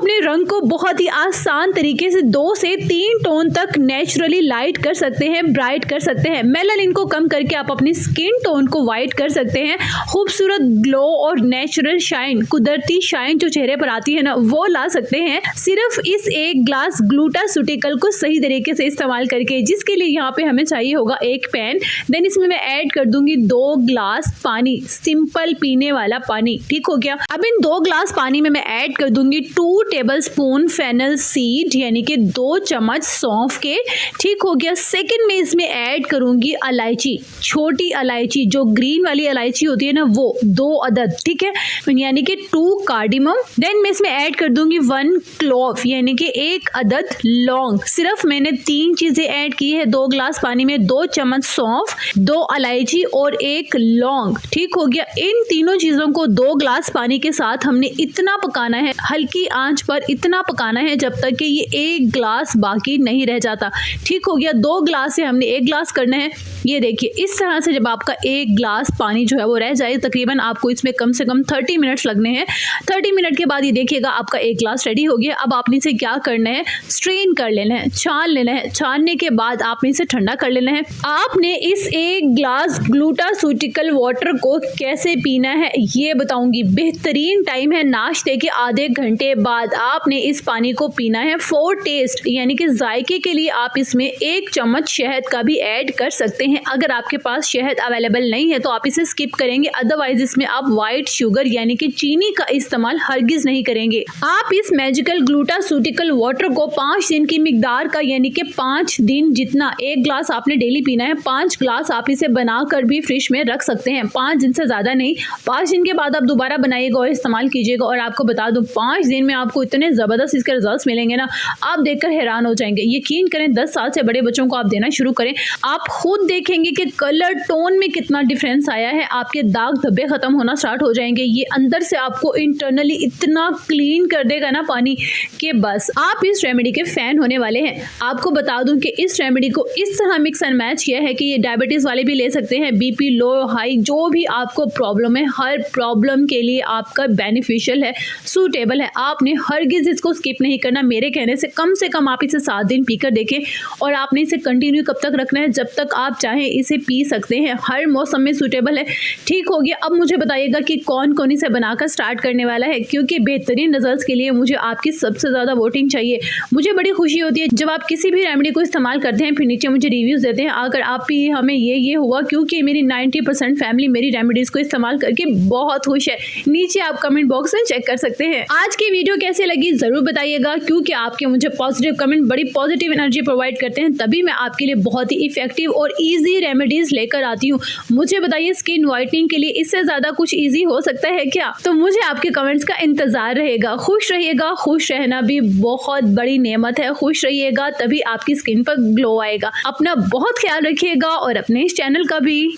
अपने रंग को बहुत ही आसान तरीके से 2 से 3 टोन तक नेचुरली लाइट कर सकते हैं, ब्राइट कर सकते हैं। मेलानिन को कम करके आप अपनी स्किन टोन को वाइट कर सकते हैं। खूबसूरत ग्लो और नेचुरल शाइन, कुदरती शाइन जो चेहरे पर आती है ना, वो ला सकते हैं सिर्फ इस एक ग्लास ग्लूटास्यूटिकल को सही तरीके से इस्तेमाल करके, जिसके लिए यहाँ पे हमें चाहिए होगा एक पैन। देन इसमें मैं ऐड कर दूंगी 2 ग्लास पानी, सिंपल पीने वाला पानी। ठीक हो गया। अब इन 2 ग्लास पानी में मैं ऐड कर दूंगी 2 टेबलस्पून फेनल सीड, यानी कि 2 चम्मच सौंफ के। ठीक हो गया। सेकंड में इसमें ऐड करूंगी इलायची, छोटी इलायची जो ग्रीन वाली इलायची होती है ना, वो 2 अदद। ठीक है, यानी कि 2 कार्डिमम। देन मैं इसमें ऐड कर दूंगी 1 क्लोव, यानी कि 1 अदद लौंग। सिर्फ मैंने 3 चीजें ऐड की है 2 ग्लास पानी में, 2 चम्मच सौंफ, 2 इलायची और 1 लौंग। ठीक हो गया। इन तीनों चीजों को 2 ग्लास पानी के साथ हमने इतना पकाना है, हल्की आंच पर इतना पकाना है जब तक कि ये 1 ग्लास बाकी नहीं रह जाता। ठीक हो गया। 2 ग्लास से हमने 1 ग्लास करना है। ये देखिए, इस तरह से जब आपका 1 ग्लास पानी जो है वो रह जाए, तकरीबन आपको इसमें कम से कम 30 मिनट्स लगने हैं। 30 मिनट के बाद ये देखिएगा आपका 1 ग्लास रेडी हो गया। अब आपने इसे क्या करना है, स्ट्रेन कर लेना है, छान लेना है। छानने के बाद आपने इसे ठंडा कर लेना है। आपने इस 1 ग्लास ग्लूटास्यूटिकल वाटर को कैसे पीना है ये बताऊंगी। बेहतरीन टाइम है नाश्ते के आधे घंटे बाद आपने इस पानी को पीना है। फॉर टेस्ट, यानी कि जायके के लिए आप इसमें 1 चम्मच शहद का भी ऐड कर सकते हैं। अगर आपके पास शहद अवेलेबल नहीं है तो आप इसे स्किप करेंगे, अदरवाइज इसमें आप व्हाइट शुगर यानी कि चीनी का इस्तेमाल हरगिज नहीं करेंगे। आप इस मैजिकल ग्लूटास्यूटिकल वाटर को 5 दिन की मिकदार का, यानी कि 5 दिन जितना 1 ग्लास आपने डेली पीना है, 5 ग्लास आप इसे बनाकर भी फ्रिज में रख सकते हैं। 5 दिन से ज्यादा नहीं। 5 दिन के बाद आप दोबारा बनाइएगा और इस्तेमाल कीजिएगा। और आपको बता दूं, 5 दिन में आपको इतने जबरदस्त इसके रिजल्ट्स मिलेंगे ना, आप देखकर हैरान हो जाएंगे। यकीन करें, 10 साल से बड़े बच्चों को आप देना शुरू करें, आप खुद देखेंगे कि कलर टोन में कितना डिफरेंस आया है। आपके दाग धब्बे खत्म होना स्टार्ट हो जाएंगे। ये अंदर से आपको इंटरनली इतना क्लीन कर देगा ना पानी, कि बस आप इस रेमेडी के फैन होने वाले हैं। आपको बता दूं कि इस रेमेडी को इस तरह मिक्स एंड मैच किया है कि ये डायबिटीज वाले भी ले सकते हैं, बीपी लो हाई जो भी आपको प्रॉब्लम है, हर प्रॉब्लम के लिए आपका बेनिफिशियल है, सूटेबल है। आपने हरगिज इसको स्किप नहीं करना। मेरे कहने से कम आप इसे 7 दिन पीकर देखें और आपने इसे कंटिन्यू कब तक रखना है, जब तक आप चाहें इसे पी सकते हैं। हर मौसम में सूटेबल है। ठीक हो गया। अब मुझे बताइएगा कि कौन कौन इसे बनाकर स्टार्ट करने वाला है, क्योंकि बेहतरीन रिजल्ट्स के लिए मुझे आपकी सबसे ज़्यादा वोटिंग चाहिए। मुझे बड़ी खुशी होती है जब आप किसी भी रेमेडी को इस्तेमाल करते हैं, फिर नीचे मुझे रिव्यूज़ देते हैं अगर आप भी हमें ये हुआ, क्योंकि मेरी 90% फैमिली मेरी रेमेडीज़ को इस्तेमाल करके बहुत खुश है। नीचे आप कमेंट बॉक्स में चेक कर सकते हैं। आज की वीडियो कैसे लगी ज़रूर बताइएगा, क्योंकि आपके मुझे पॉजिटिव कमेंट बड़ी पॉजिटिव एनर्जी प्रोवाइड करते हैं, तभी मैं आपके लिए बहुत ही इफेक्टिव और ईजी रेमेडीज़ लेकर आती हूँ। मुझे बताइए, स्किन वाइटनिंग के लिए इससे ज़्यादा कुछ ईजी हो सकता है क्या? तो मुझे आपके कमेंट्स का इंतजार रहेगा। खुश रहिएगा, खुश रहना भी बहुत बड़ी नेमत है। खुश रहिएगा तभी आपकी स्किन पर ग्लो आएगा। अपना बहुत ख्याल रखिएगा और अपने इस चैनल का भी।